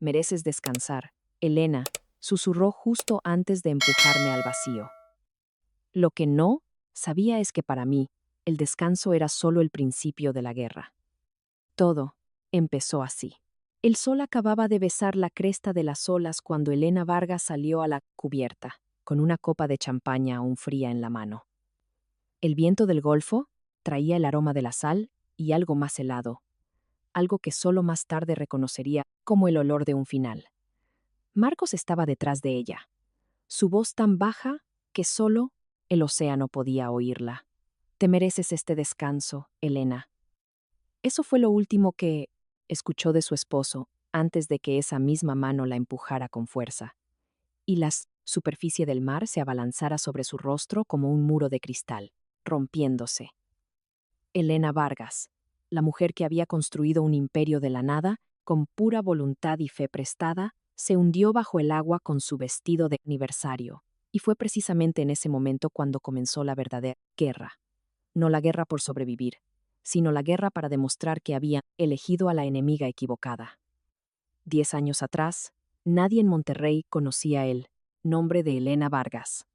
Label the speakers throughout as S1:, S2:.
S1: mereces descansar. Elena susurró justo antes de empujarme al vacío. Lo que no sabía es que para mí, el descanso era solo el principio de la guerra. Todo empezó así. El sol acababa de besar la cresta de las olas cuando Elena Vargas salió a la cubierta, con una copa de champaña aún fría en la mano. El viento del Golfo traía el aroma de la sal y algo más helado, algo que solo más tarde reconocería como el olor de un final. Marcos estaba detrás de ella, su voz tan baja que solo el océano podía oírla. Te mereces este descanso, Elena. Eso fue lo último que escuchó de su esposo antes de que esa misma mano la empujara con fuerza, y la superficie del mar se abalanzara sobre su rostro como un muro de cristal, rompiéndose. Elena Vargas, la mujer que había construido un imperio de la nada, con pura voluntad y fe prestada, se hundió bajo el agua con su vestido de aniversario, y fue precisamente en ese momento cuando comenzó la verdadera guerra. No la guerra por sobrevivir, sino la guerra para demostrar que había elegido a la enemiga equivocada. 10 años atrás, nadie en Monterrey conocía el nombre de Elena Vargas.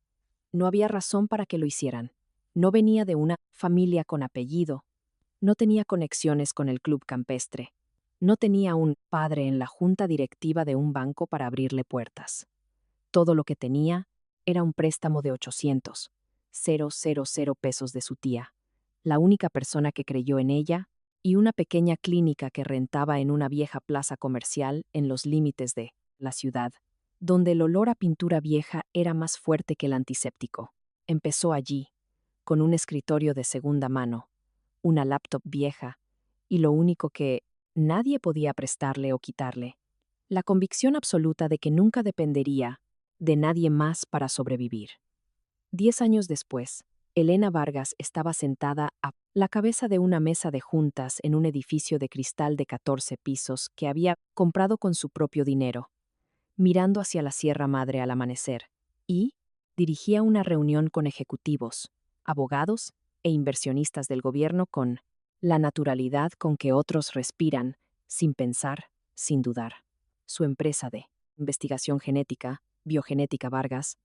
S1: No había razón para que lo hicieran. No venía de una familia con apellido. No tenía conexiones con el club campestre. No tenía un padre en la junta directiva de un banco para abrirle puertas. Todo lo que tenía era un préstamo de 800,000 pesos de su tía, la única persona que creyó en ella, y una pequeña clínica que rentaba en una vieja plaza comercial en los límites de la ciudad, donde el olor a pintura vieja era más fuerte que el antiséptico. Empezó allí, con un escritorio de segunda mano, una laptop vieja, y lo único que nadie podía prestarle o quitarle, la convicción absoluta de que nunca dependería de nadie más para sobrevivir. 10 años después, Elena Vargas estaba sentada a la cabeza de una mesa de juntas en un edificio de cristal de 14 pisos que había comprado con su propio dinero, mirando hacia la Sierra Madre al amanecer, y dirigía una reunión con ejecutivos, abogados e inversionistas del gobierno con la naturalidad con que otros respiran, sin pensar, sin dudar. Su empresa de investigación genética, Biogenética Vargas,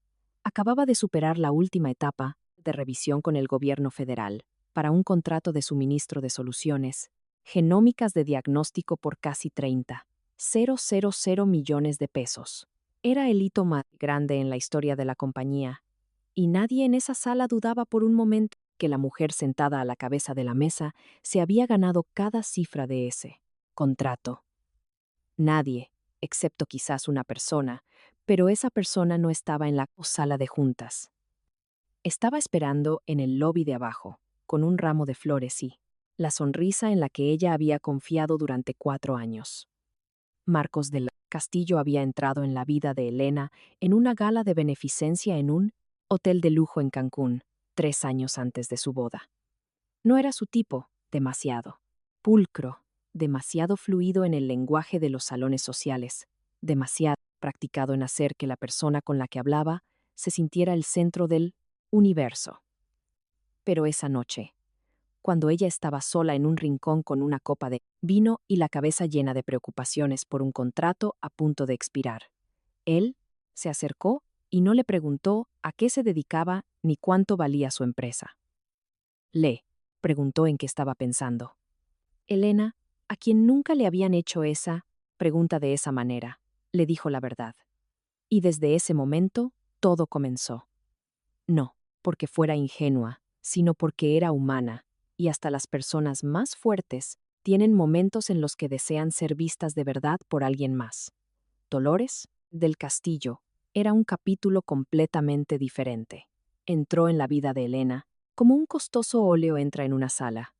S1: acababa de superar la última etapa de revisión con el gobierno federal para un contrato de suministro de soluciones genómicas de diagnóstico por casi 30,000 millones de pesos. Era el hito más grande en la historia de la compañía, y nadie en esa sala dudaba por un momento que la mujer sentada a la cabeza de la mesa se había ganado cada cifra de ese contrato. Nadie, excepto quizás una persona, pero esa persona no estaba en la sala de juntas. Estaba esperando en el lobby de abajo, con un ramo de flores y la sonrisa en la que ella había confiado durante 4 años. Marcos del Castillo había entrado en la vida de Elena en una gala de beneficencia en un hotel de lujo en Cancún, 3 años antes de su boda. No era su tipo, demasiado pulcro, demasiado fluido en el lenguaje de los salones sociales, demasiado practicado en hacer que la persona con la que hablaba se sintiera el centro del universo. Pero esa noche, cuando ella estaba sola en un rincón con una copa de vino y la cabeza llena de preocupaciones por un contrato a punto de expirar, él se acercó y no le preguntó a qué se dedicaba ni cuánto valía su empresa. Le preguntó en qué estaba pensando. Elena, a quien nunca le habían hecho esa pregunta de esa manera, le dijo la verdad. Y desde ese momento, todo comenzó. No porque fuera ingenua, sino porque era humana, y hasta las personas más fuertes tienen momentos en los que desean ser vistas de verdad por alguien más. Dolores del Castillo era un capítulo completamente diferente. Entró en la vida de Elena como un costoso óleo entra en una sala,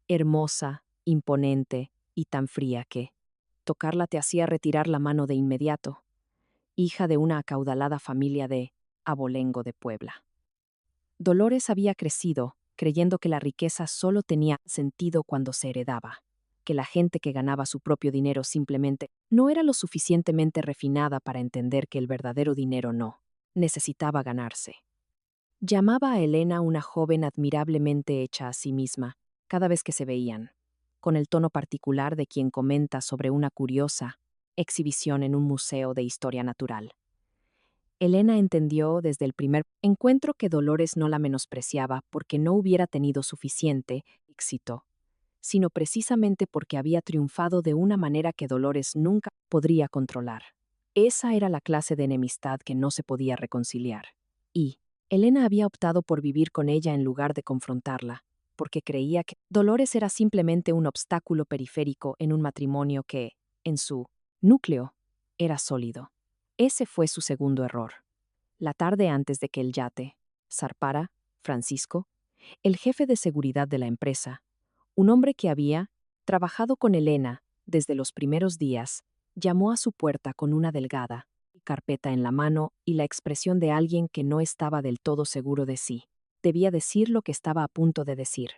S1: hermosa, imponente y tan fría que tocarla te hacía retirar la mano de inmediato, hija de una acaudalada familia de abolengo de Puebla. Dolores había crecido creyendo que la riqueza solo tenía sentido cuando se heredaba, que la gente que ganaba su propio dinero simplemente no era lo suficientemente refinada para entender que el verdadero dinero no necesitaba ganarse. Llamaba a Elena una joven admirablemente hecha a sí misma cada vez que se veían, con el tono particular de quien comenta sobre una curiosa exhibición en un museo de historia natural. Elena entendió desde el primer encuentro que Dolores no la menospreciaba porque no hubiera tenido suficiente éxito, sino precisamente porque había triunfado de una manera que Dolores nunca podría controlar. Esa era la clase de enemistad que no se podía reconciliar. Y Elena había optado por vivir con ella en lugar de confrontarla, porque creía que Dolores era simplemente un obstáculo periférico en un matrimonio que, en su núcleo, era sólido. Ese fue su segundo error. La tarde antes de que el yate zarpara, Francisco, el jefe de seguridad de la empresa, un hombre que había trabajado con Elena desde los primeros días, llamó a su puerta con una delgada carpeta en la mano y la expresión de alguien que no estaba del todo seguro de sí. Debía decir lo que estaba a punto de decir.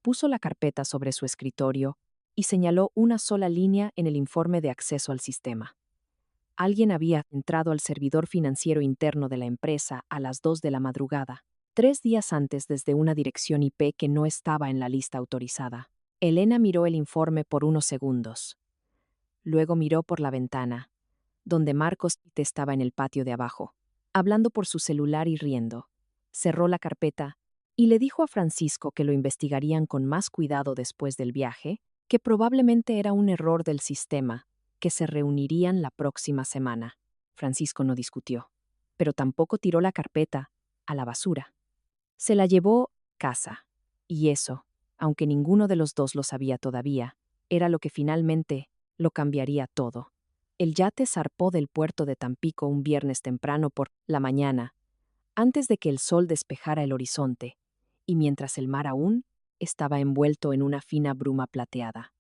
S1: Puso la carpeta sobre su escritorio y señaló una sola línea en el informe de acceso al sistema. Alguien había entrado al servidor financiero interno de la empresa a las 2 de la madrugada, 3 días antes desde una dirección IP que no estaba en la lista autorizada. Elena miró el informe por unos segundos. Luego miró por la ventana, donde Marcos estaba en el patio de abajo, hablando por su celular y riendo. Cerró la carpeta y le dijo a Francisco que lo investigarían con más cuidado después del viaje, que probablemente era un error del sistema, que se reunirían la próxima semana. Francisco no discutió, pero tampoco tiró la carpeta a la basura. Se la llevó a casa, y eso, aunque ninguno de los dos lo sabía todavía, era lo que finalmente lo cambiaría todo. El yate zarpó del puerto de Tampico un viernes temprano por la mañana, antes de que el sol despejara el horizonte, y mientras el mar aún estaba envuelto en una fina bruma plateada.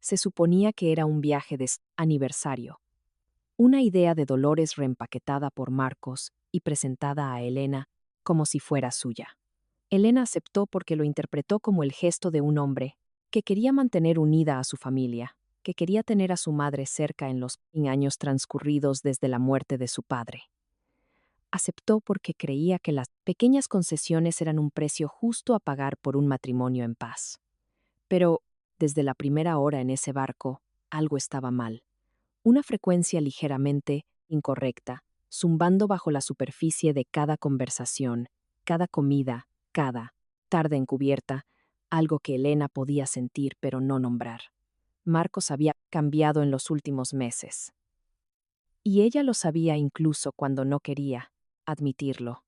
S1: Se suponía que era un viaje de aniversario. Una idea de Dolores reempaquetada por Marcos y presentada a Elena como si fuera suya. Elena aceptó porque lo interpretó como el gesto de un hombre que quería mantener unida a su familia, que quería tener a su madre cerca en los años transcurridos desde la muerte de su padre. Aceptó porque creía que las pequeñas concesiones eran un precio justo a pagar por un matrimonio en paz. Pero, desde la primera hora en ese barco, algo estaba mal. Una frecuencia ligeramente incorrecta, zumbando bajo la superficie de cada conversación, cada comida, cada tarde encubierta, algo que Elena podía sentir pero no nombrar. Marcos había cambiado en los últimos meses. Y ella lo sabía incluso cuando no quería admitirlo.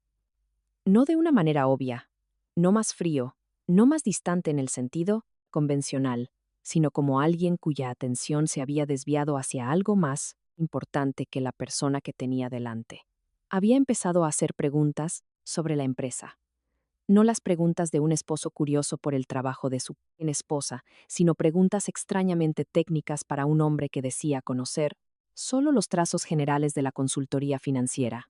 S1: No de una manera obvia, no más frío, no más distante en el sentido convencional, sino como alguien cuya atención se había desviado hacia algo más importante que la persona que tenía delante. Había empezado a hacer preguntas sobre la empresa. No las preguntas de un esposo curioso por el trabajo de su esposa, sino preguntas extrañamente técnicas para un hombre que decía conocer solo los trazos generales de la consultoría financiera.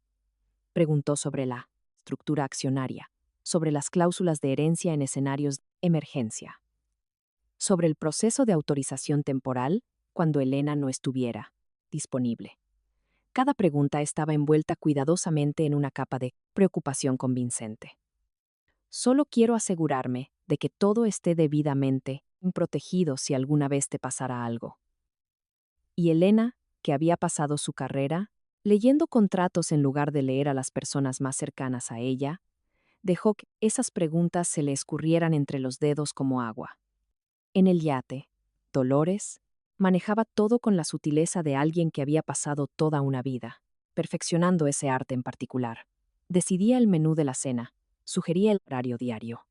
S1: Preguntó sobre la estructura accionaria, sobre las cláusulas de herencia en escenarios de emergencia, sobre el proceso de autorización temporal cuando Elena no estuviera disponible. Cada pregunta estaba envuelta cuidadosamente en una capa de preocupación convincente. Solo quiero asegurarme de que todo esté debidamente protegido si alguna vez te pasara algo. Y Elena, que había pasado su carrera leyendo contratos en lugar de leer a las personas más cercanas a ella, dejó que esas preguntas se le escurrieran entre los dedos como agua. En el yate, Dolores manejaba todo con la sutileza de alguien que había pasado toda una vida, perfeccionando ese arte en particular. Decidía el menú de la cena, sugería el horario diario.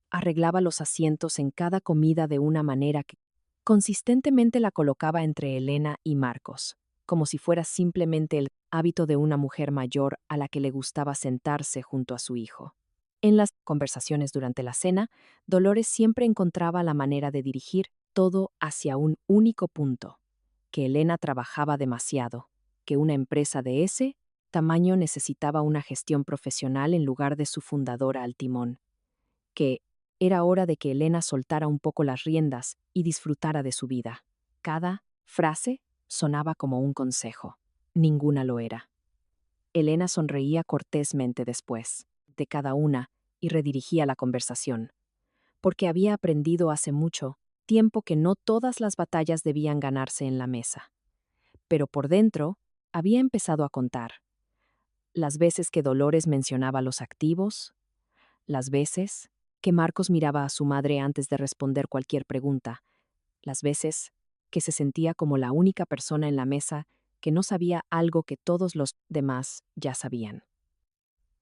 S1: Arreglaba los asientos en cada comida de una manera que consistentemente la colocaba entre Elena y Marcos, como si fuera simplemente el hábito de una mujer mayor a la que le gustaba sentarse junto a su hijo. En las conversaciones durante la cena, Dolores siempre encontraba la manera de dirigir todo hacia un único punto, que Elena trabajaba demasiado, que una empresa de ese tamaño necesitaba una gestión profesional en lugar de su fundadora al timón, que era hora de que Elena soltara un poco las riendas y disfrutara de su vida. Cada frase sonaba como un consejo. Ninguna lo era. Elena sonreía cortésmente después de cada una y redirigía la conversación, porque había aprendido hace mucho tiempo que no todas las batallas debían ganarse en la mesa. pero por dentro había empezado a contar. Las veces que Dolores mencionaba los activos, las veces que Marcos miraba a su madre antes de responder cualquier pregunta, las veces que se sentía como la única persona en la mesa que no sabía algo que todos los demás ya sabían.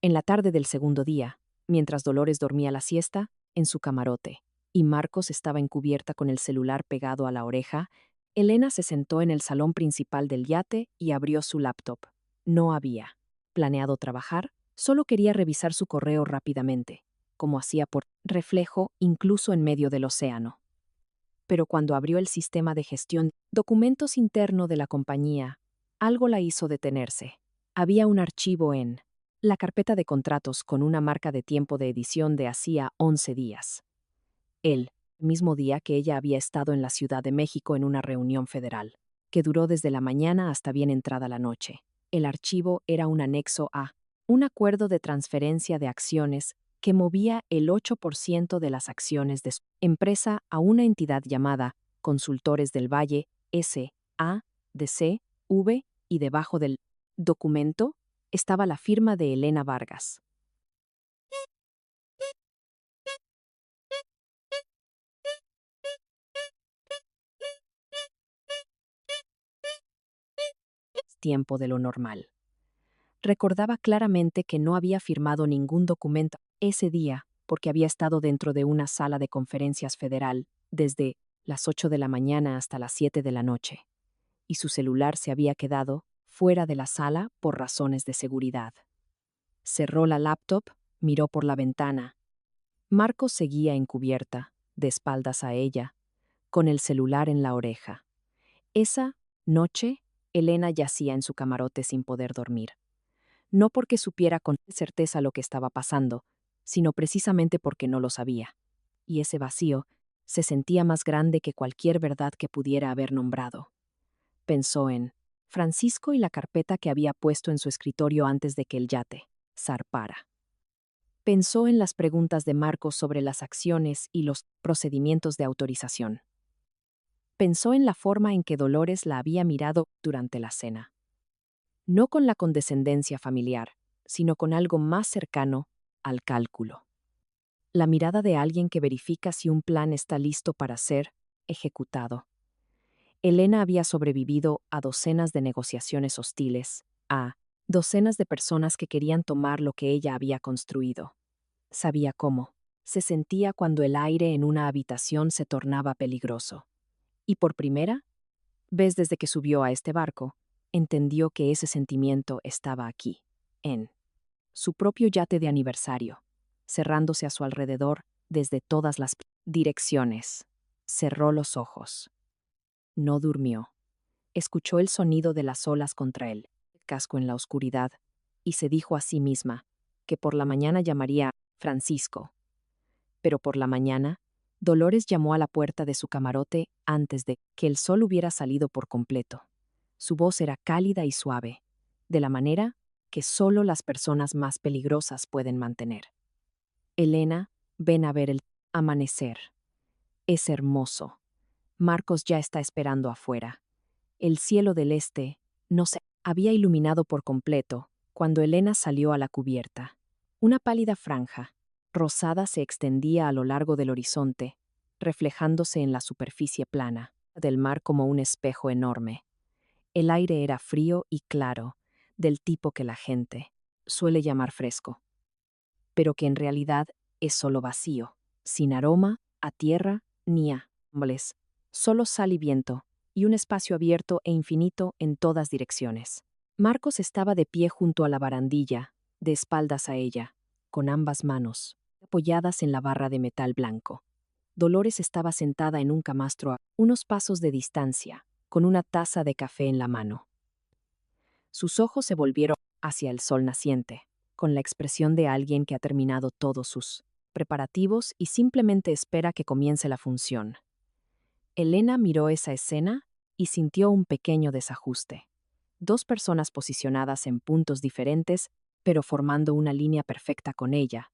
S1: En la tarde del segundo día, mientras Dolores dormía la siesta, en su camarote, y Marcos estaba encubierta con el celular pegado a la oreja, Elena se sentó en el salón principal del yate y abrió su laptop. No había planeado trabajar, solo quería revisar su correo rápidamente, como hacía por reflejo incluso en medio del océano. Pero cuando abrió el sistema de gestión documentos interno de la compañía, algo la hizo detenerse. Había un archivo en la carpeta de contratos con una marca de tiempo de edición de hacía 11 días. El mismo día que ella había estado en la Ciudad de México en una reunión federal, que duró desde la mañana hasta bien entrada la noche. El archivo era un anexo a un acuerdo de transferencia de acciones que movía el 8% de las acciones de su empresa a una entidad llamada Consultores del Valle S.A.D.C. V, y debajo del documento estaba la firma de Elena Vargas. Tiempo de lo normal. Recordaba claramente que no había firmado ningún documento ese día porque había estado dentro de una sala de conferencias federal desde las 8 de la mañana hasta las 7 de la noche, y su celular se había quedado fuera de la sala por razones de seguridad. Cerró la laptop, miró por la ventana. Marcos seguía encubierta, de espaldas a ella, con el celular en la oreja. Esa noche, Elena yacía en su camarote sin poder dormir. No porque supiera con certeza lo que estaba pasando, sino precisamente porque no lo sabía. Y ese vacío se sentía más grande que cualquier verdad que pudiera haber nombrado. Pensó en Francisco y la carpeta que había puesto en su escritorio antes de que el yate zarpara. Pensó en las preguntas de Marcos sobre las acciones y los procedimientos de autorización. Pensó en la forma en que Dolores la había mirado durante la cena. No con la condescendencia familiar, sino con algo más cercano al cálculo. La mirada de alguien que verifica si un plan está listo para ser ejecutado. Elena había sobrevivido a docenas de negociaciones hostiles, a docenas de personas que querían tomar lo que ella había construido. Sabía cómo se sentía cuando el aire en una habitación se tornaba peligroso. Y por primera vez desde que subió a este barco, entendió que ese sentimiento estaba aquí, en su propio yate de aniversario, cerrándose a su alrededor desde todas las direcciones. Cerró los ojos. No durmió. Escuchó el sonido de las olas contra él, casco en la oscuridad, y se dijo a sí misma que por la mañana llamaría a Francisco. Pero por la mañana, Dolores llamó a la puerta de su camarote antes de que el sol hubiera salido por completo. Su voz era cálida y suave, de la manera que solo las personas más peligrosas pueden mantener. Elena, ven a ver el amanecer. Es hermoso. Marcos ya está esperando afuera. El cielo del este no se había iluminado por completo cuando Elena salió a la cubierta. Una pálida franja rosada se extendía a lo largo del horizonte, reflejándose en la superficie plana del mar como un espejo enorme. El aire era frío y claro, del tipo que la gente suele llamar fresco, pero que en realidad es solo vacío, sin aroma, a tierra, ni a árboles, solo sal y viento, y un espacio abierto e infinito en todas direcciones. Marcos estaba de pie junto a la barandilla, de espaldas a ella, con ambas manos apoyadas en la barra de metal blanco. Dolores estaba sentada en un camastro a unos pasos de distancia, con una taza de café en la mano. Sus ojos se volvieron hacia el sol naciente, con la expresión de alguien que ha terminado todos sus preparativos y simplemente espera que comience la función. Elena miró esa escena y sintió un pequeño desajuste. Dos personas posicionadas en puntos diferentes, pero formando una línea perfecta con ella,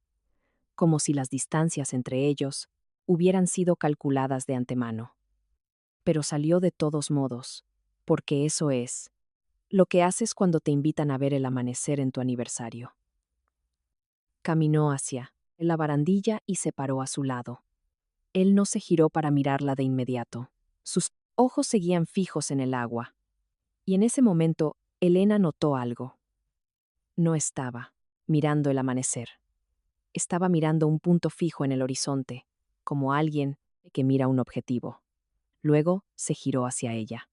S1: como si las distancias entre ellos hubieran sido calculadas de antemano. Pero salió de todos modos, porque eso es lo que haces cuando te invitan a ver el amanecer en tu aniversario. Caminó hacia la barandilla y se paró a su lado. Él no se giró para mirarla de inmediato. Sus ojos seguían fijos en el agua. Y en ese momento, Elena notó algo. No estaba mirando el amanecer. Estaba mirando un punto fijo en el horizonte, como alguien que mira un objetivo. Luego se giró hacia ella.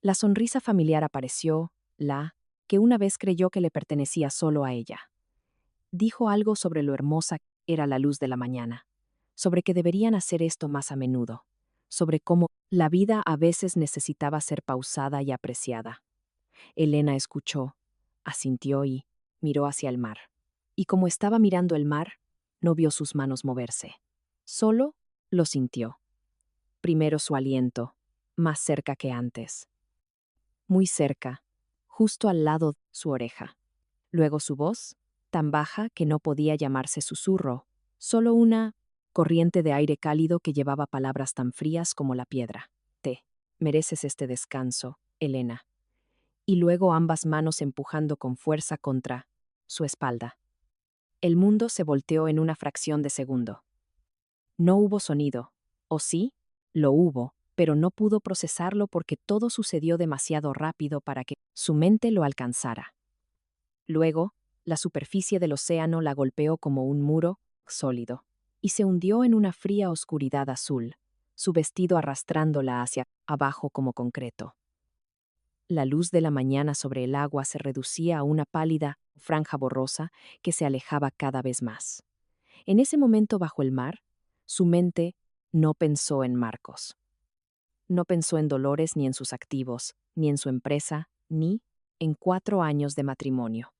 S1: La sonrisa familiar apareció, la que una vez creyó que le pertenecía solo a ella. Dijo algo sobre lo hermosa que era la luz de la mañana, sobre que deberían hacer esto más a menudo, sobre cómo la vida a veces necesitaba ser pausada y apreciada. Elena escuchó, asintió y miró hacia el mar. Y como estaba mirando el mar, no vio sus manos moverse. Solo lo sintió. Primero su aliento, más cerca que antes. Muy cerca, justo al lado de su oreja. Luego su voz, tan baja que no podía llamarse susurro, solo una corriente de aire cálido que llevaba palabras tan frías como la piedra. Te mereces este descanso, Elena. Y luego ambas manos empujando con fuerza contra su espalda. El mundo se volteó en una fracción de segundo. No hubo sonido. ¿O sí? Lo hubo, pero no pudo procesarlo porque todo sucedió demasiado rápido para que su mente lo alcanzara. Luego, la superficie del océano la golpeó como un muro sólido, y se hundió en una fría oscuridad azul, su vestido arrastrándola hacia abajo como concreto. La luz de la mañana sobre el agua se reducía a una pálida franja borrosa que se alejaba cada vez más. En ese momento bajo el mar, su mente no pensó en Marcos. No pensó en Dolores ni en sus activos, ni en su empresa, ni en 4 años de matrimonio.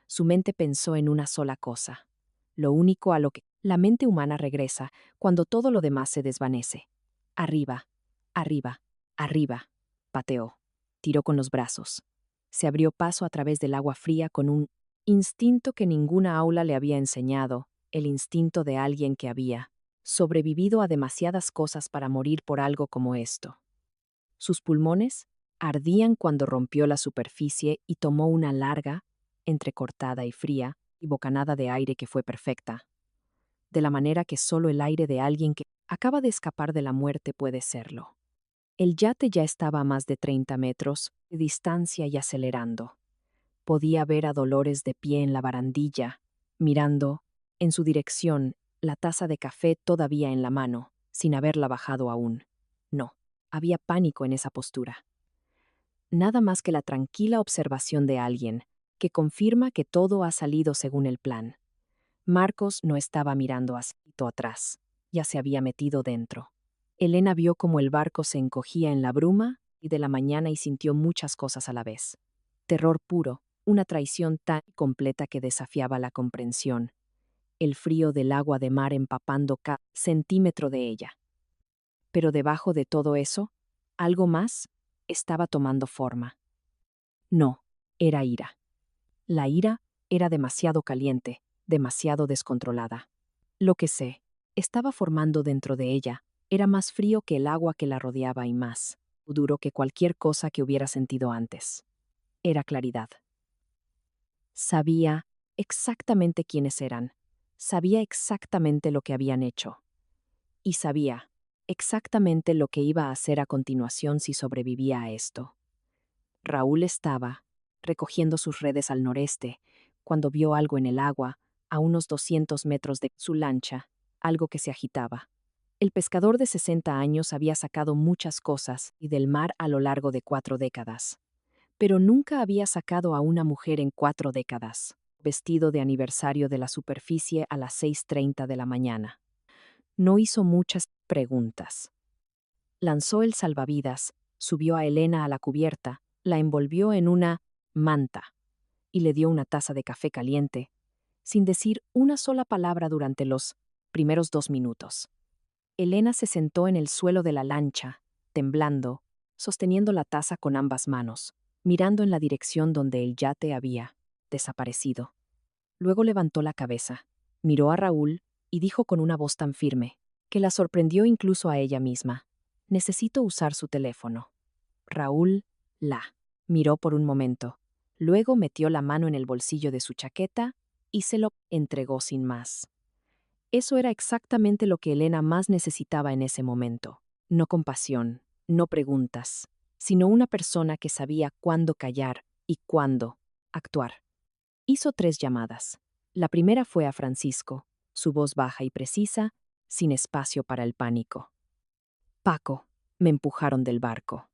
S1: Su mente pensó en una sola cosa, lo único a lo que la mente humana regresa cuando todo lo demás se desvanece. Arriba, arriba, arriba, pateó. Tiró con los brazos. Se abrió paso a través del agua fría con un instinto que ninguna aula le había enseñado, el instinto de alguien que había sobrevivido a demasiadas cosas para morir por algo como esto. Sus pulmones ardían cuando rompió la superficie y tomó una larga, entrecortada y fría, y bocanada de aire que fue perfecta, de la manera que solo el aire de alguien que acaba de escapar de la muerte puede serlo. El yate ya estaba a más de 30 metros de distancia y acelerando. Podía ver a Dolores de pie en la barandilla, mirando, en su dirección, la taza de café todavía en la mano, sin haberla bajado aún. No, había pánico en esa postura. Nada más que la tranquila observación de alguien, que confirma que todo ha salido según el plan. Marcos no estaba mirando hacia atrás, ya se había metido dentro. Elena vio cómo el barco se encogía en la bruma y de la mañana y sintió muchas cosas a la vez. Terror puro, una traición tan completa que desafiaba la comprensión. El frío del agua de mar empapando cada centímetro de ella. Pero debajo de todo eso, algo más estaba tomando forma. No, era ira. La ira era demasiado caliente, demasiado descontrolada. Lo que se estaba formando dentro de ella era más frío que el agua que la rodeaba y más duro que cualquier cosa que hubiera sentido antes. Era claridad. Sabía exactamente quiénes eran, sabía exactamente lo que habían hecho, y sabía exactamente lo que iba a hacer a continuación si sobrevivía a esto. Raúl estaba recogiendo sus redes al noreste, cuando vio algo en el agua, a unos 200 metros de su lancha, algo que se agitaba. El pescador de 60 años había sacado muchas cosas y del mar a lo largo de 4 décadas. Pero nunca había sacado a una mujer en 4 décadas, vestido de aniversario de la superficie a las 6:30 de la mañana. No hizo muchas preguntas. Lanzó el salvavidas, subió a Elena a la cubierta, la envolvió en una manta y le dio una taza de café caliente, sin decir una sola palabra durante los primeros 2 minutos. Elena se sentó en el suelo de la lancha, temblando, sosteniendo la taza con ambas manos, mirando en la dirección donde el yate había desaparecido. Luego levantó la cabeza, miró a Raúl y dijo con una voz tan firme, que la sorprendió incluso a ella misma: «Necesito usar su teléfono». Raúl la miró por un momento. Luego metió la mano en el bolsillo de su chaqueta y se lo entregó sin más. Eso era exactamente lo que Elena más necesitaba en ese momento. No compasión, no preguntas, sino una persona que sabía cuándo callar y cuándo actuar. Hizo 3 llamadas. La primera fue a Francisco, su voz baja y precisa, sin espacio para el pánico. Paco, me empujaron del barco.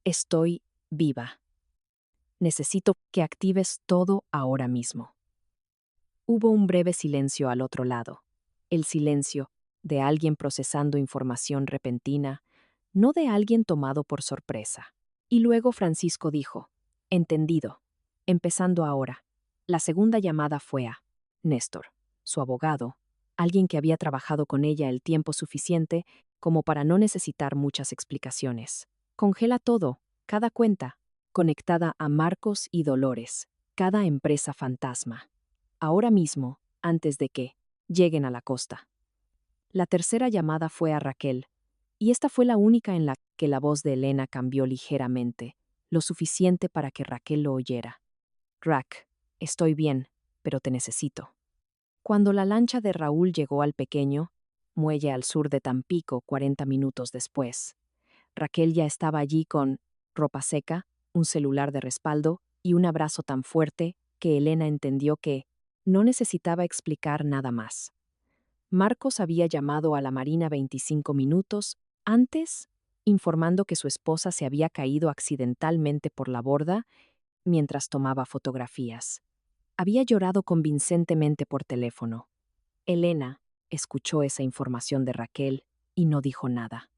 S1: Estoy viva. Necesito que actives todo ahora mismo. Hubo un breve silencio al otro lado. El silencio de alguien procesando información repentina, no de alguien tomado por sorpresa. Y luego Francisco dijo, entendido, empezando ahora. La segunda llamada fue a Néstor, su abogado, alguien que había trabajado con ella el tiempo suficiente como para no necesitar muchas explicaciones. Congela todo, cada cuenta, conectada a Marcos y Dolores, cada empresa fantasma. Ahora mismo, antes de que lleguen a la costa. La tercera llamada fue a Raquel, y esta fue la única en la que la voz de Elena cambió ligeramente, lo suficiente para que Raquel lo oyera. Rack, estoy bien, pero te necesito. Cuando la lancha de Raúl llegó al pequeño muelle al sur de Tampico 40 minutos después, Raquel ya estaba allí con ropa seca, un celular de respaldo y un abrazo tan fuerte que Elena entendió que no necesitaba explicar nada más. Marcos había llamado a la Marina 25 minutos antes, informando que su esposa se había caído accidentalmente por la borda mientras tomaba fotografías. Había llorado convincentemente por teléfono. Elena escuchó esa información de Raquel y no dijo nada.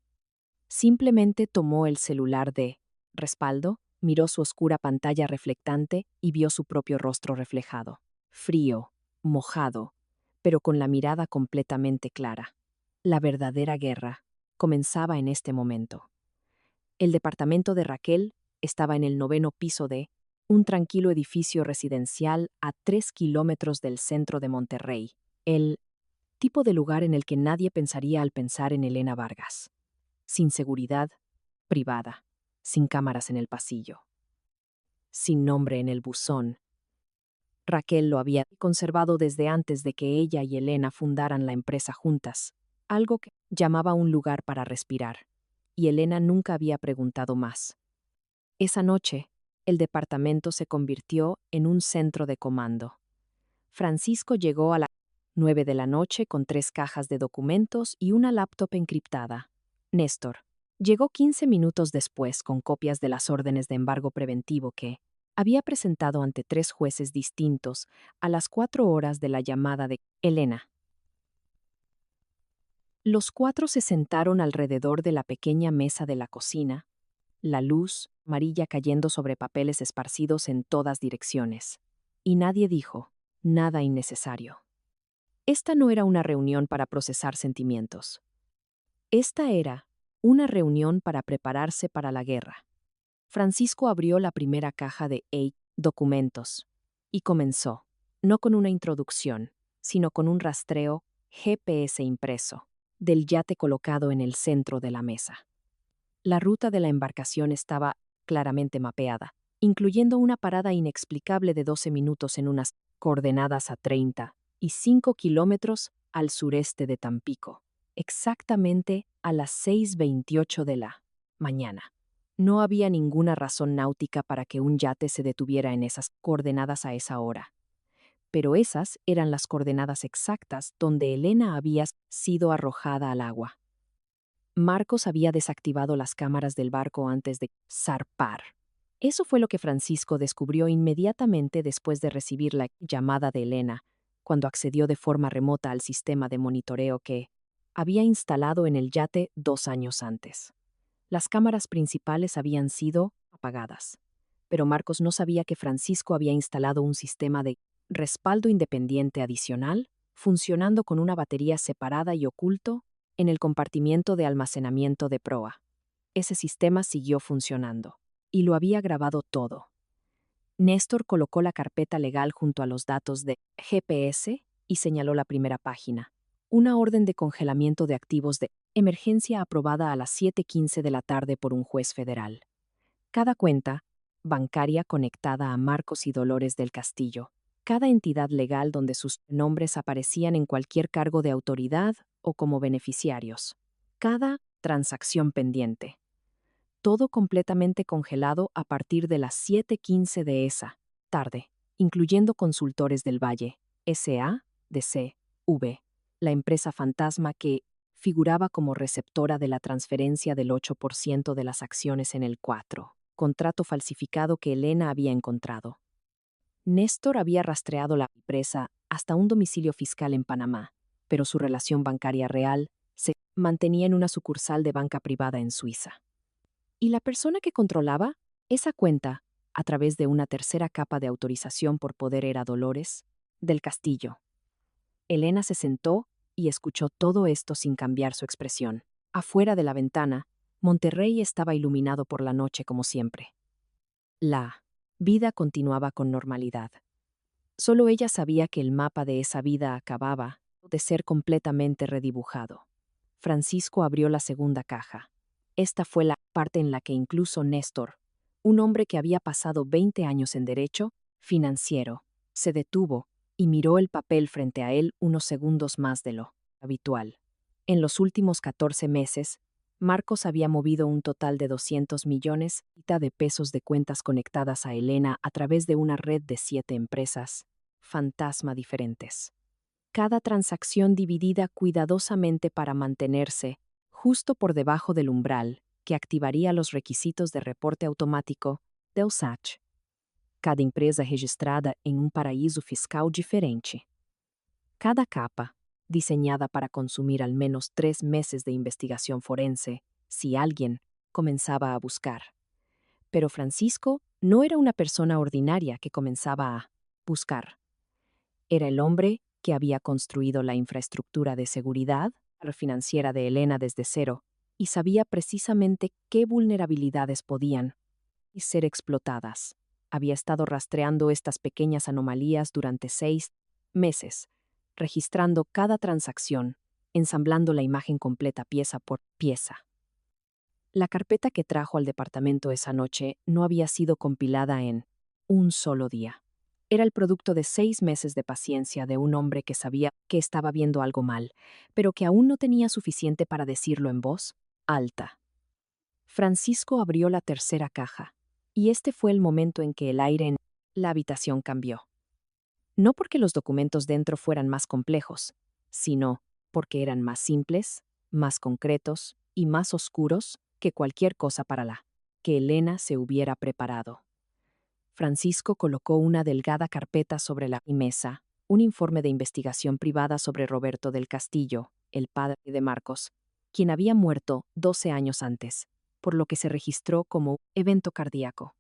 S1: Simplemente tomó el celular de respaldo, miró su oscura pantalla reflectante y vio su propio rostro reflejado. Frío, mojado, pero con la mirada completamente clara. La verdadera guerra comenzaba en este momento. El departamento de Raquel estaba en el 9º piso de un tranquilo edificio residencial a 3 kilómetros del centro de Monterrey, el tipo de lugar en el que nadie pensaría al pensar en Elena Vargas. Sin seguridad, privada, sin cámaras en el pasillo, sin nombre en el buzón. Raquel lo había conservado desde antes de que ella y Elena fundaran la empresa juntas, algo que llamaba un lugar para respirar, y Elena nunca había preguntado más. Esa noche, el departamento se convirtió en un centro de comando. Francisco llegó a las 9 de la noche con 3 cajas de documentos y una laptop encriptada. Néstor llegó 15 minutos después con copias de las órdenes de embargo preventivo que había presentado ante 3 jueces distintos a las 4 horas de la llamada de Elena. Los 4 se sentaron alrededor de la pequeña mesa de la cocina, la luz amarilla cayendo sobre papeles esparcidos en todas direcciones. Y nadie dijo nada innecesario. Esta no era una reunión para procesar sentimientos. Esta era una reunión para prepararse para la guerra. Francisco abrió la primera caja de documentos y comenzó, no con una introducción, sino con un rastreo GPS impreso del yate colocado en el centro de la mesa. La ruta de la embarcación estaba claramente mapeada, incluyendo una parada inexplicable de 12 minutos en unas coordenadas a 30 y 5 kilómetros al sureste de Tampico, exactamente a las 6:28 de la mañana. No había ninguna razón náutica para que un yate se detuviera en esas coordenadas a esa hora. Pero esas eran las coordenadas exactas donde Elena había sido arrojada al agua. Marcos había desactivado las cámaras del barco antes de zarpar. Eso fue lo que Francisco descubrió inmediatamente después de recibir la llamada de Elena, cuando accedió de forma remota al sistema de monitoreo que había instalado en el yate 2 años antes. Las cámaras principales habían sido apagadas, pero Marcos no sabía que Francisco había instalado un sistema de respaldo independiente adicional, funcionando con una batería separada y oculto en el compartimiento de almacenamiento de proa. Ese sistema siguió funcionando, y lo había grabado todo. Néstor colocó la carpeta legal junto a los datos de GPS y señaló la primera página. Una orden de congelamiento de activos de emergencia aprobada a las 7:15 de la tarde por un juez federal. Cada cuenta bancaria conectada a Marcos y Dolores del Castillo. Cada entidad legal donde sus nombres aparecían en cualquier cargo de autoridad o como beneficiarios. Cada transacción pendiente. Todo completamente congelado a partir de las 7:15 de esa tarde, incluyendo Consultores del Valle, S.A., DC, V, la empresa fantasma que figuraba como receptora de la transferencia del 8% de las acciones en el 4, contrato falsificado que Elena había encontrado. Néstor había rastreado la empresa hasta un domicilio fiscal en Panamá, pero su relación bancaria real se mantenía en una sucursal de banca privada en Suiza. Y la persona que controlaba esa cuenta a través de una tercera capa de autorización por poder era Dolores del Castillo. Elena se sentó y escuchó todo esto sin cambiar su expresión. Afuera de la ventana, Monterrey estaba iluminado por la noche como siempre. La vida continuaba con normalidad. Solo ella sabía que el mapa de esa vida acababa de ser completamente redibujado. Francisco abrió la segunda caja. Esta fue la parte en la que incluso Néstor, un hombre que había pasado 20 años en derecho financiero, se detuvo y miró el papel frente a él unos segundos más de lo habitual. En los últimos 14 meses, Marcos había movido un total de 200 millones de pesos de cuentas conectadas a Elena a través de una red de 7 empresas fantasma diferentes. Cada transacción dividida cuidadosamente para mantenerse justo por debajo del umbral que activaría los requisitos de reporte automático del SAT. Cada empresa registrada en un paraíso fiscal diferente. Cada capa, diseñada para consumir al menos 3 meses de investigación forense, si alguien comenzaba a buscar. Pero Francisco no era una persona ordinaria que comenzaba a buscar. Era el hombre que había construido la infraestructura de seguridad financiera de Elena desde cero y sabía precisamente qué vulnerabilidades podían ser explotadas. Había estado rastreando estas pequeñas anomalías durante 6 meses, registrando cada transacción, ensamblando la imagen completa pieza por pieza. La carpeta que trajo al departamento esa noche no había sido compilada en un solo día. Era el producto de 6 meses de paciencia de un hombre que sabía que estaba viendo algo mal, pero que aún no tenía suficiente para decirlo en voz alta. Francisco abrió la tercera caja, y este fue el momento en que el aire en la habitación cambió. No porque los documentos dentro fueran más complejos, sino porque eran más simples, más concretos y más oscuros que cualquier cosa para la que Elena se hubiera preparado. Francisco colocó una delgada carpeta sobre la mesa, un informe de investigación privada sobre Roberto del Castillo, el padre de Marcos, quien había muerto 12 años antes, por lo que se registró como evento cardíaco.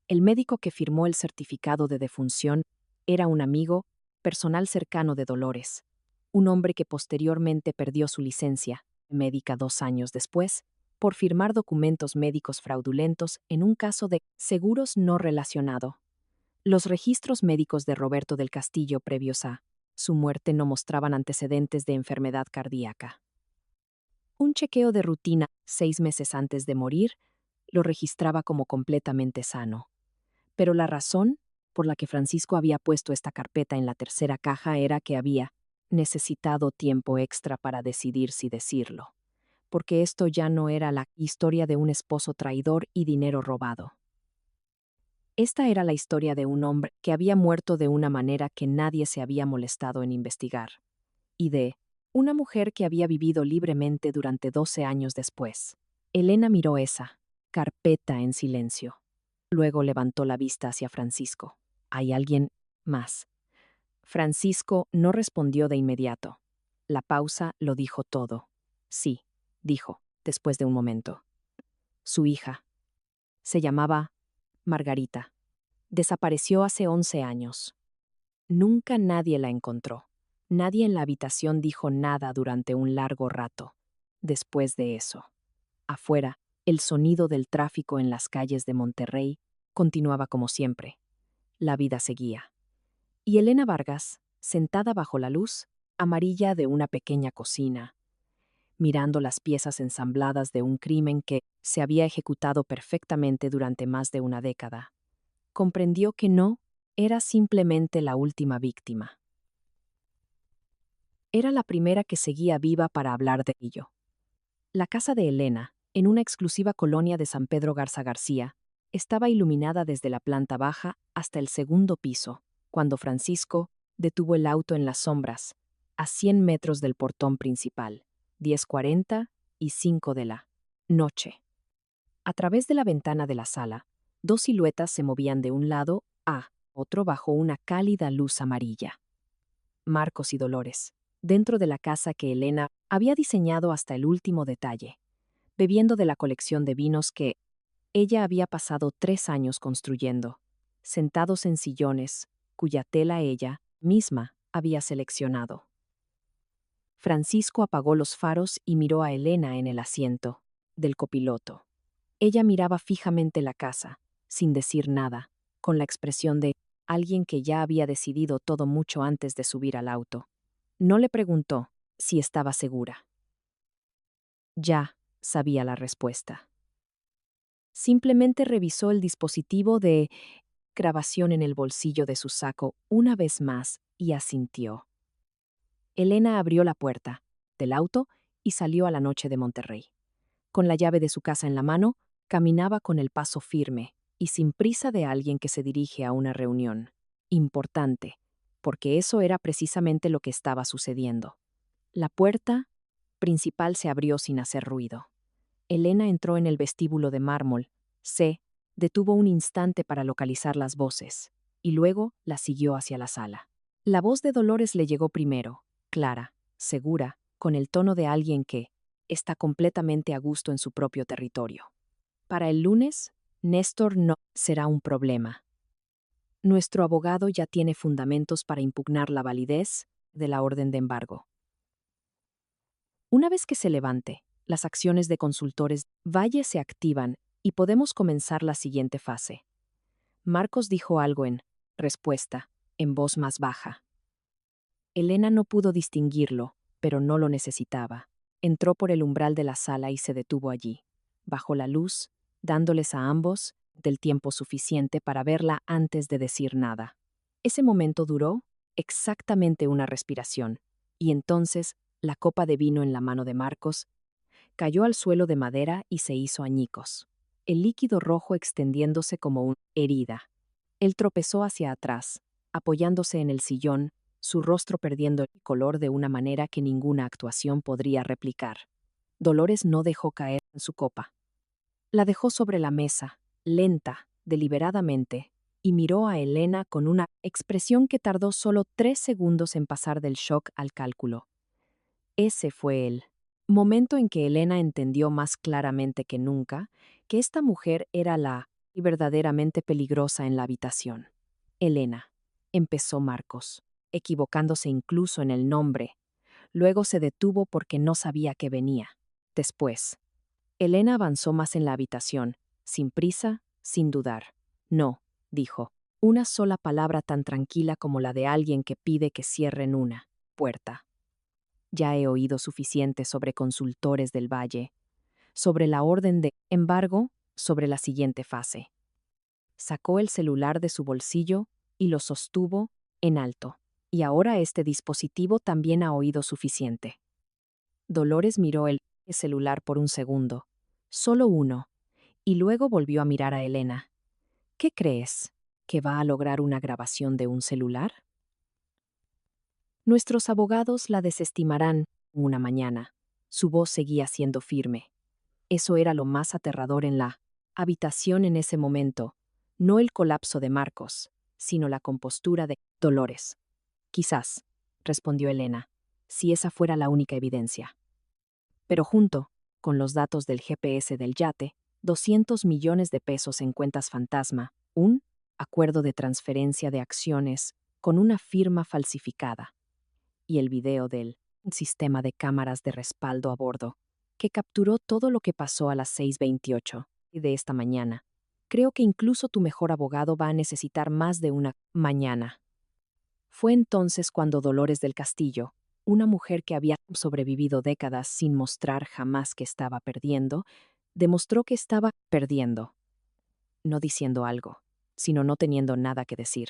S1: El médico que firmó el certificado de defunción era un amigo personal cercano de Dolores, un hombre que posteriormente perdió su licencia médica 2 años después, por firmar documentos médicos fraudulentos en un caso de seguros no relacionado. Los registros médicos de Roberto del Castillo previos a su muerte no mostraban antecedentes de enfermedad cardíaca. Un chequeo de rutina 6 meses antes de morir lo registraba como completamente sano. Pero la razón por la que Francisco había puesto esta carpeta en la tercera caja era que había necesitado tiempo extra para decidir si decirlo, porque esto ya no era la historia de un esposo traidor y dinero robado. Esta era la historia de un hombre que había muerto de una manera que nadie se había molestado en investigar, y de una mujer que había vivido libremente durante 12 años después. Elena miró esa carpeta en silencio. Luego levantó la vista hacia Francisco. ¿Hay alguien más? Francisco no respondió de inmediato. La pausa lo dijo todo. Sí, dijo, después de un momento. Su hija. Se llamaba Margarita. Desapareció hace 11 años. Nunca nadie la encontró. Nadie en la habitación dijo nada durante un largo rato. Después de eso, afuera, el sonido del tráfico en las calles de Monterrey continuaba como siempre. La vida seguía. Y Elena Vargas, sentada bajo la luz amarilla de una pequeña cocina, mirando las piezas ensambladas de un crimen que se había ejecutado perfectamente durante más de una década. Comprendió que no era simplemente la última víctima. Era la primera que seguía viva para hablar de ello. La casa de Elena, en una exclusiva colonia de San Pedro Garza García, estaba iluminada desde la planta baja hasta el segundo piso, cuando Francisco detuvo el auto en las sombras, a 100 metros del portón principal, 10:40 y 5 de la noche. A través de la ventana de la sala, dos siluetas se movían de un lado a otro bajo una cálida luz amarilla. Marcos y Dolores, dentro de la casa que Elena había diseñado hasta el último detalle, bebiendo de la colección de vinos que ella había pasado 3 años construyendo, sentados en sillones, cuya tela ella misma había seleccionado. Francisco apagó los faros y miró a Elena en el asiento del copiloto. Ella miraba fijamente la casa, sin decir nada, con la expresión de alguien que ya había decidido todo mucho antes de subir al auto. No le preguntó si estaba segura. Ya sabía la respuesta. Simplemente revisó el dispositivo de grabación en el bolsillo de su saco una vez más y asintió. Elena abrió la puerta del auto y salió a la noche de Monterrey. Con la llave de su casa en la mano, caminaba con el paso firme y sin prisa de alguien que se dirige a una reunión importante, porque eso era precisamente lo que estaba sucediendo. La puerta principal se abrió sin hacer ruido. Elena entró en el vestíbulo de mármol. Se detuvo un instante para localizar las voces, y luego la siguió hacia la sala. La voz de Dolores le llegó primero, clara, segura, con el tono de alguien que está completamente a gusto en su propio territorio. Para el lunes, Néstor no será un problema. Nuestro abogado ya tiene fundamentos para impugnar la validez de la orden de embargo. Una vez que se levante, las acciones de consultores Valle se activan y podemos comenzar la siguiente fase. Marcos dijo algo en respuesta, en voz más baja. Elena no pudo distinguirlo, pero no lo necesitaba. Entró por el umbral de la sala y se detuvo allí, bajo la luz, dándoles a ambos del tiempo suficiente para verla antes de decir nada. Ese momento duró exactamente una respiración, y entonces la copa de vino en la mano de Marcos cayó al suelo de madera y se hizo añicos, el líquido rojo extendiéndose como una herida. Él tropezó hacia atrás, apoyándose en el sillón, su rostro perdiendo el color de una manera que ninguna actuación podría replicar. Dolores no dejó caer en su copa. La dejó sobre la mesa, lenta, deliberadamente, y miró a Elena con una expresión que tardó solo 3 segundos en pasar del shock al cálculo. Ese fue el momento en que Elena entendió más claramente que nunca que esta mujer era la y verdaderamente peligrosa en la habitación. Elena, empezó Marcos, equivocándose incluso en el nombre. Luego se detuvo porque no sabía que venía. Después, Elena avanzó más en la habitación, sin prisa, sin dudar. No, dijo, una sola palabra tan tranquila como la de alguien que pide que cierren una puerta. Ya he oído suficiente sobre consultores del Valle, sobre la orden de embargo, sobre la siguiente fase. Sacó el celular de su bolsillo y lo sostuvo en alto. Y ahora este dispositivo también ha oído suficiente. Dolores miró el celular por un segundo, solo uno, y luego volvió a mirar a Elena. ¿Qué crees? ¿Que va a lograr una grabación de un celular? Nuestros abogados la desestimarán una mañana. Su voz seguía siendo firme. Eso era lo más aterrador en la habitación en ese momento, no el colapso de Marcos, sino la compostura de Dolores. Quizás, respondió Elena, si esa fuera la única evidencia. Pero junto, con los datos del GPS del yate, 200 millones de pesos en cuentas fantasma, un acuerdo de transferencia de acciones con una firma falsificada, y el video del sistema de cámaras de respaldo a bordo, que capturó todo lo que pasó a las 6:28 de esta mañana. Creo que incluso tu mejor abogado va a necesitar más de una mañana. Fue entonces cuando Dolores del Castillo una mujer que había sobrevivido décadas sin mostrar jamás que estaba perdiendo, demostró que estaba perdiendo, no diciendo algo, sino no teniendo nada que decir.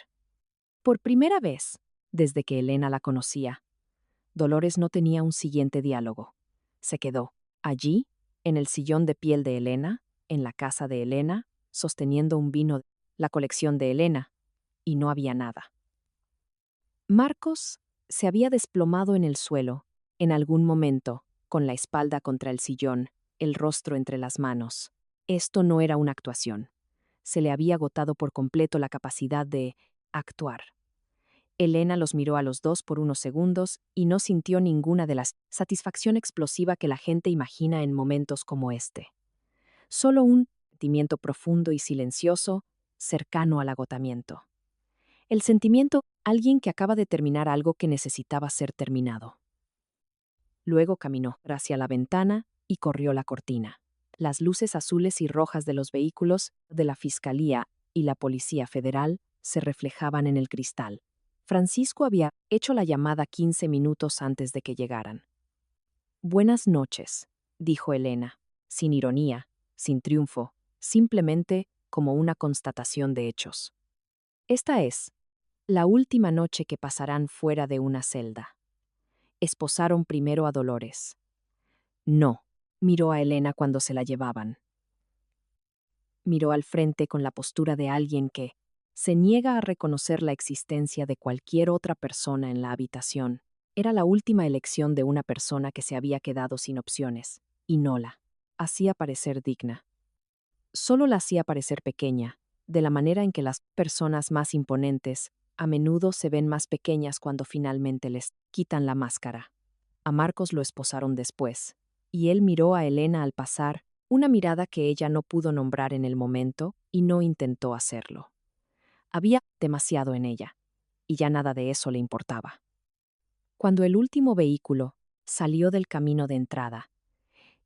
S1: Por primera vez, desde que Elena la conocía, Dolores no tenía un siguiente diálogo. Se quedó allí, en el sillón de piel de Elena, en la casa de Elena, sosteniendo un vino, la colección de Elena, y no había nada. Marcos se había desplomado en el suelo, en algún momento, con la espalda contra el sillón, el rostro entre las manos. Esto no era una actuación. Se le había agotado por completo la capacidad de actuar. Elena los miró a los dos por unos segundos y no sintió ninguna de la satisfacción explosiva que la gente imagina en momentos como este. Solo un sentimiento profundo y silencioso, cercano al agotamiento. El sentimiento, alguien que acaba de terminar algo que necesitaba ser terminado. Luego caminó hacia la ventana y corrió la cortina. Las luces azules y rojas de los vehículos de la Fiscalía y la Policía Federal se reflejaban en el cristal. Francisco había hecho la llamada 15 minutos antes de que llegaran. Buenas noches, dijo Elena, sin ironía, sin triunfo, simplemente como una constatación de hechos. Esta es la última noche que pasarán fuera de una celda. Esposaron primero a Dolores. No, miró a Elena cuando se la llevaban. Miró al frente con la postura de alguien que se niega a reconocer la existencia de cualquier otra persona en la habitación. Era la última elección de una persona que se había quedado sin opciones, y no la hacía parecer digna. Solo la hacía parecer pequeña, de la manera en que las personas más imponentes a menudo se ven más pequeñas cuando finalmente les quitan la máscara. A Marcos lo esposaron después, y él miró a Elena al pasar, una mirada que ella no pudo nombrar en el momento y no intentó hacerlo. Había demasiado en ella, y ya nada de eso le importaba. Cuando el último vehículo salió del camino de entrada,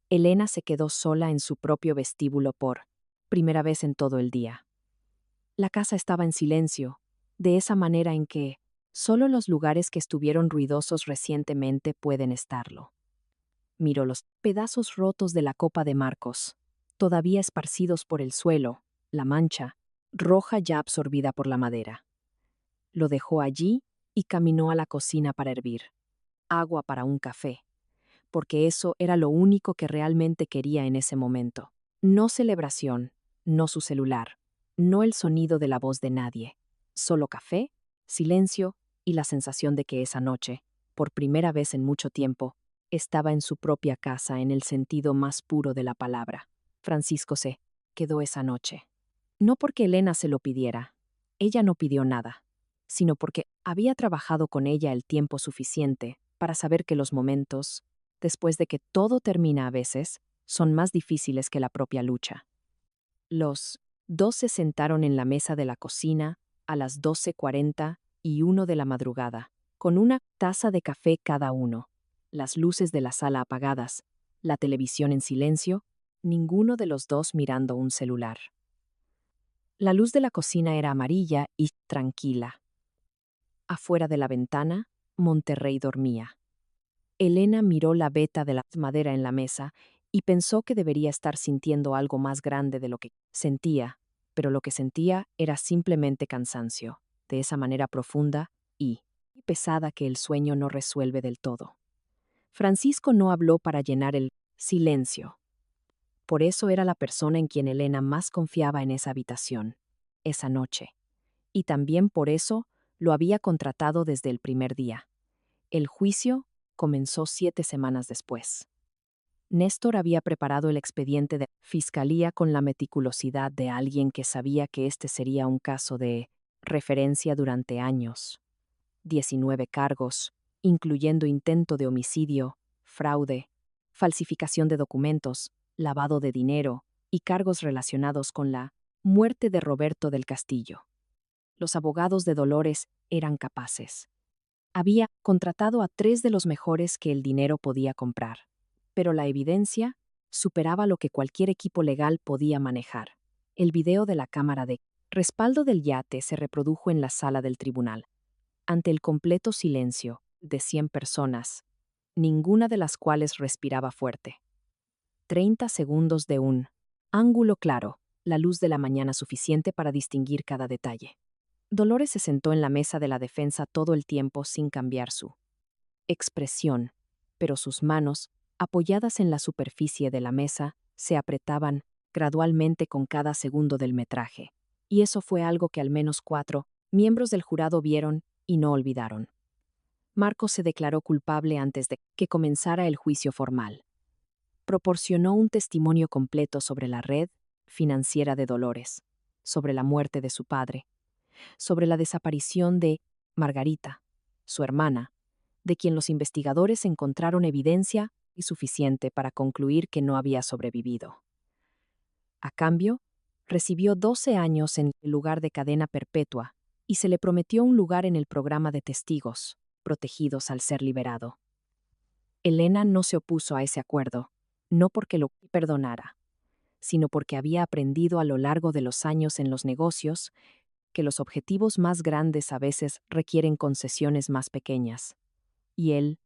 S1: Elena se quedó sola en su propio vestíbulo por primera vez en todo el día. La casa estaba en silencio, de esa manera en que solo los lugares que estuvieron ruidosos recientemente pueden estarlo. Miró los pedazos rotos de la copa de Marcos, todavía esparcidos por el suelo, la mancha, roja ya absorbida por la madera. Lo dejó allí y caminó a la cocina para hervir agua para un café, porque eso era lo único que realmente quería en ese momento. No celebración, no su celular, no el sonido de la voz de nadie, solo café, silencio y la sensación de que esa noche, por primera vez en mucho tiempo, estaba en su propia casa en el sentido más puro de la palabra. Francisco se quedó esa noche. No porque Elena se lo pidiera, ella no pidió nada, sino porque había trabajado con ella el tiempo suficiente para saber que los momentos, después de que todo termina a veces, son más difíciles que la propia lucha. Los dos se sentaron en la mesa de la cocina a las 12:41 de la madrugada, con una taza de café cada uno, las luces de la sala apagadas, la televisión en silencio, ninguno de los dos mirando un celular. La luz de la cocina era amarilla y tranquila. Afuera de la ventana, Monterrey dormía. Elena miró la veta de la madera en la mesa y pensó que debería estar sintiendo algo más grande de lo que sentía, pero lo que sentía era simplemente cansancio, de esa manera profunda y pesada que el sueño no resuelve del todo. Francisco no habló para llenar el silencio. Por eso era la persona en quien Elena más confiaba en esa habitación, esa noche. Y también por eso lo había contratado desde el primer día. El juicio comenzó 7 semanas después. Néstor había preparado el expediente de fiscalía con la meticulosidad de alguien que sabía que este sería un caso de referencia durante años. 19 cargos, incluyendo intento de homicidio, fraude, falsificación de documentos, lavado de dinero y cargos relacionados con la muerte de Roberto del Castillo. Los abogados de Dolores eran capaces. Había contratado a 3 de los mejores que el dinero podía comprar, pero la evidencia superaba lo que cualquier equipo legal podía manejar. El video de la cámara de respaldo del yate se reprodujo en la sala del tribunal. Ante el completo silencio, de 100 personas, ninguna de las cuales respiraba fuerte. 30 segundos de un ángulo claro, la luz de la mañana suficiente para distinguir cada detalle. Dolores se sentó en la mesa de la defensa todo el tiempo sin cambiar su expresión, pero sus manos, apoyadas en la superficie de la mesa, se apretaban gradualmente con cada segundo del metraje. Y eso fue algo que al menos 4 miembros del jurado vieron y no olvidaron. Marcos se declaró culpable antes de que comenzara el juicio formal. Proporcionó un testimonio completo sobre la red financiera de Dolores, sobre la muerte de su padre, sobre la desaparición de Margarita, su hermana, de quien los investigadores encontraron evidencia suficiente para concluir que no había sobrevivido. A cambio, recibió 12 años en lugar de cadena perpetua y se le prometió un lugar en el programa de testigos, protegidos al ser liberado. Elena no se opuso a ese acuerdo, no porque lo perdonara, sino porque había aprendido a lo largo de los años en los negocios que los objetivos más grandes a veces requieren concesiones más pequeñas. Y el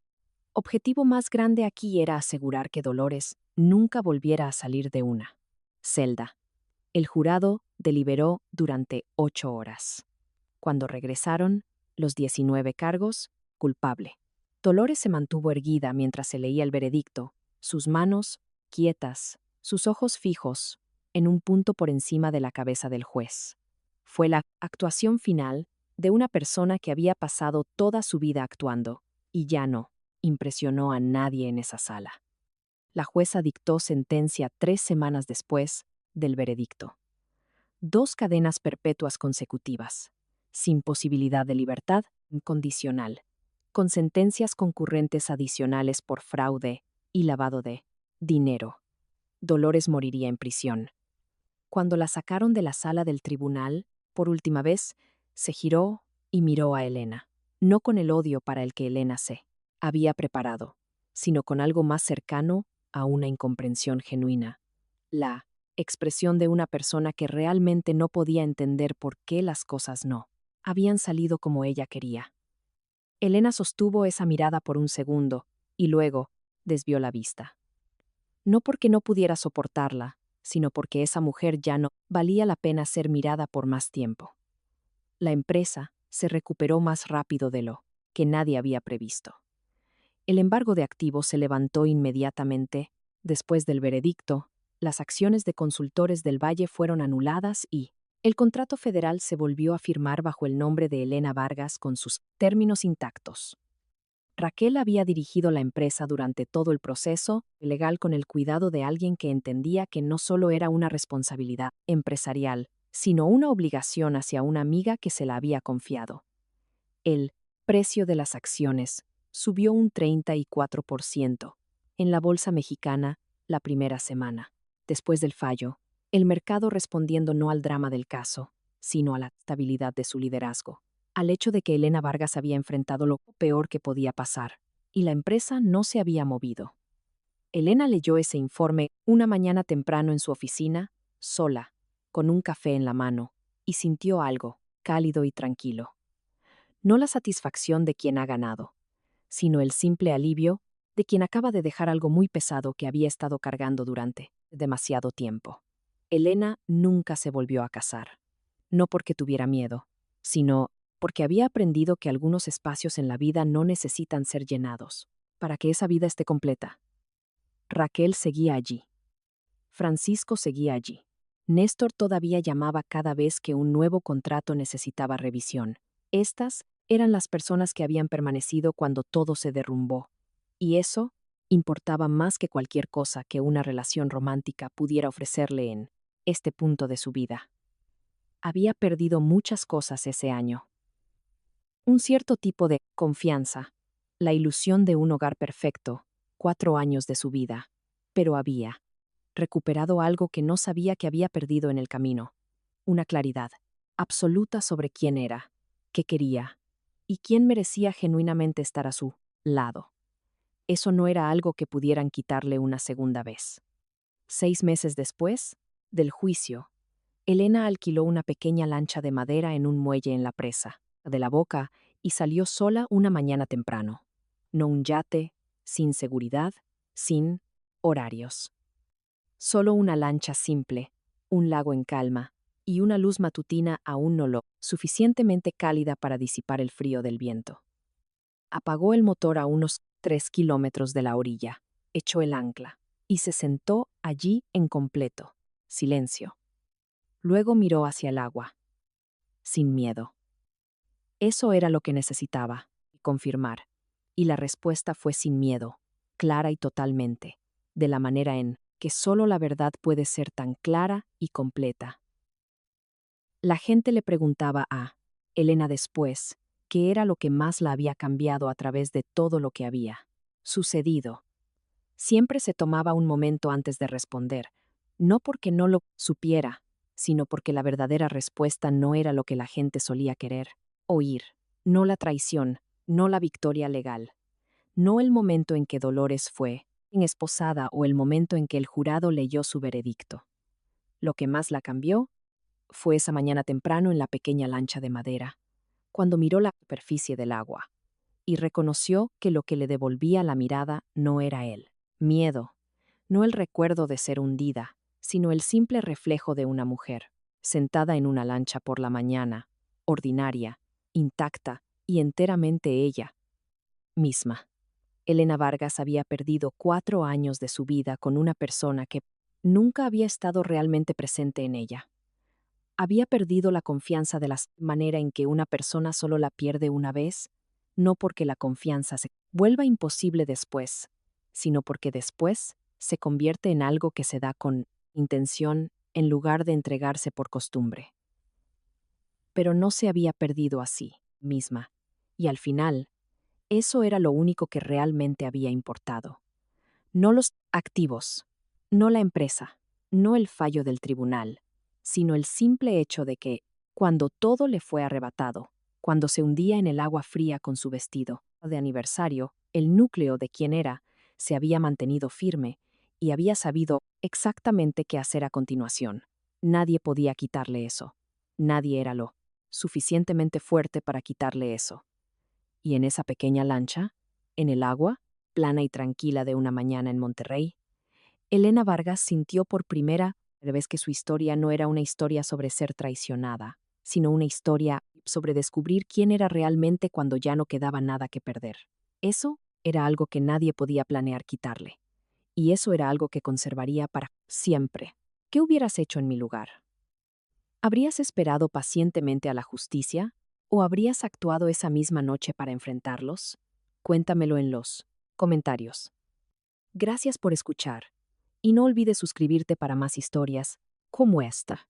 S1: objetivo más grande aquí era asegurar que Dolores nunca volviera a salir de una celda. El jurado deliberó durante 8 horas. Cuando regresaron, los 19 cargos, culpable. Dolores se mantuvo erguida mientras se leía el veredicto, sus manos quietas, sus ojos fijos, en un punto por encima de la cabeza del juez. Fue la actuación final de una persona que había pasado toda su vida actuando, y ya no impresionó a nadie en esa sala. La jueza dictó sentencia 3 semanas después del veredicto. 2 cadenas perpetuas consecutivas, sin posibilidad de libertad condicional, con sentencias concurrentes adicionales por fraude y lavado de dinero. Dolores moriría en prisión. Cuando la sacaron de la sala del tribunal, por última vez, se giró y miró a Elena, no con el odio para el que Elena se había preparado, sino con algo más cercano a una incomprensión genuina. La expresión de una persona que realmente no podía entender por qué las cosas no habían salido como ella quería. Elena sostuvo esa mirada por un segundo y luego desvió la vista. No porque no pudiera soportarla, sino porque esa mujer ya no valía la pena ser mirada por más tiempo. La empresa se recuperó más rápido de lo que nadie había previsto. El embargo de activos se levantó inmediatamente. Después del veredicto, las acciones de Consultores del Valle fueron anuladas y el contrato federal se volvió a firmar bajo el nombre de Elena Vargas con sus términos intactos. Raquel había dirigido la empresa durante todo el proceso legal con el cuidado de alguien que entendía que no solo era una responsabilidad empresarial, sino una obligación hacia una amiga que se la había confiado. El precio de las acciones subió un 34% en la bolsa mexicana la primera semana. Después del fallo, el mercado respondiendo no al drama del caso, sino a la estabilidad de su liderazgo, al hecho de que Elena Vargas había enfrentado lo peor que podía pasar, y la empresa no se había movido. Elena leyó ese informe una mañana temprano en su oficina, sola, con un café en la mano, y sintió algo, cálido y tranquilo. No la satisfacción de quien ha ganado, sino el simple alivio de quien acaba de dejar algo muy pesado que había estado cargando durante demasiado tiempo. Elena nunca se volvió a casar, no porque tuviera miedo, sino porque había aprendido que algunos espacios en la vida no necesitan ser llenados, para que esa vida esté completa. Raquel seguía allí. Francisco seguía allí. Néstor todavía llamaba cada vez que un nuevo contrato necesitaba revisión. Estas eran las personas que habían permanecido cuando todo se derrumbó. Y eso importaba más que cualquier cosa que una relación romántica pudiera ofrecerle en este punto de su vida. Había perdido muchas cosas ese año. Un cierto tipo de confianza, la ilusión de un hogar perfecto, 4 años de su vida, pero había recuperado algo que no sabía que había perdido en el camino, una claridad absoluta sobre quién era, qué quería y quién merecía genuinamente estar a su lado. Eso no era algo que pudieran quitarle una segunda vez. 6 meses después del juicio, Elena alquiló una pequeña lancha de madera en un muelle en la presa de la Boca y salió sola una mañana temprano. no un yate, sin seguridad, sin horarios. Solo una lancha simple, un lago en calma, y una luz matutina aún no lo suficientemente cálida para disipar el frío del viento. Apagó el motor a unos 3 kilómetros de la orilla, echó el ancla, y se sentó allí en completo silencio. Luego miró hacia el agua, sin miedo. Eso era lo que necesitaba, confirmar, y la respuesta fue sin miedo, clara y totalmente, de la manera en que solo la verdad puede ser tan clara y completa. La gente le preguntaba a Elena después qué era lo que más la había cambiado a través de todo lo que había sucedido. Siempre se tomaba un momento antes de responder, no porque no lo supiera, sino porque la verdadera respuesta no era lo que la gente solía querer oír, no la traición, no la victoria legal, no el momento en que Dolores fue esposada o el momento en que el jurado leyó su veredicto. Lo que más la cambió fue esa mañana temprano en la pequeña lancha de madera, cuando miró la superficie del agua y reconoció que lo que le devolvía la mirada no era él. Miedo, no el recuerdo de ser hundida, sino el simple reflejo de una mujer, sentada en una lancha por la mañana, ordinaria, intacta y enteramente ella misma. Elena Vargas había perdido 4 años de su vida con una persona que nunca había estado realmente presente en ella. Había perdido la confianza de la manera en que una persona solo la pierde una vez, no porque la confianza se vuelva imposible después, sino porque después se convierte en algo que se da con intención en lugar de entregarse por costumbre. Pero no se había perdido a sí misma, y al final, eso era lo único que realmente había importado. No los activos, no la empresa, no el fallo del tribunal, sino el simple hecho de que, cuando todo le fue arrebatado, cuando se hundía en el agua fría con su vestido de aniversario, el núcleo de quien era se había mantenido firme y había sabido exactamente qué hacer a continuación. Nadie podía quitarle eso. Nadie era lo suficientemente fuerte para quitarle eso. Y en esa pequeña lancha, en el agua, plana y tranquila de una mañana en Monterrey, Elena Vargas sintió por primera vez que su historia no era una historia sobre ser traicionada, sino una historia sobre descubrir quién era realmente cuando ya no quedaba nada que perder. Eso era algo que nadie podía planear quitarle. Y eso era algo que conservaría para siempre. ¿Qué hubieras hecho en mi lugar? ¿Habrías esperado pacientemente a la justicia? ¿O habrías actuado esa misma noche para enfrentarlos? Cuéntamelo en los comentarios. Gracias por escuchar. Y no olvides suscribirte para más historias como esta.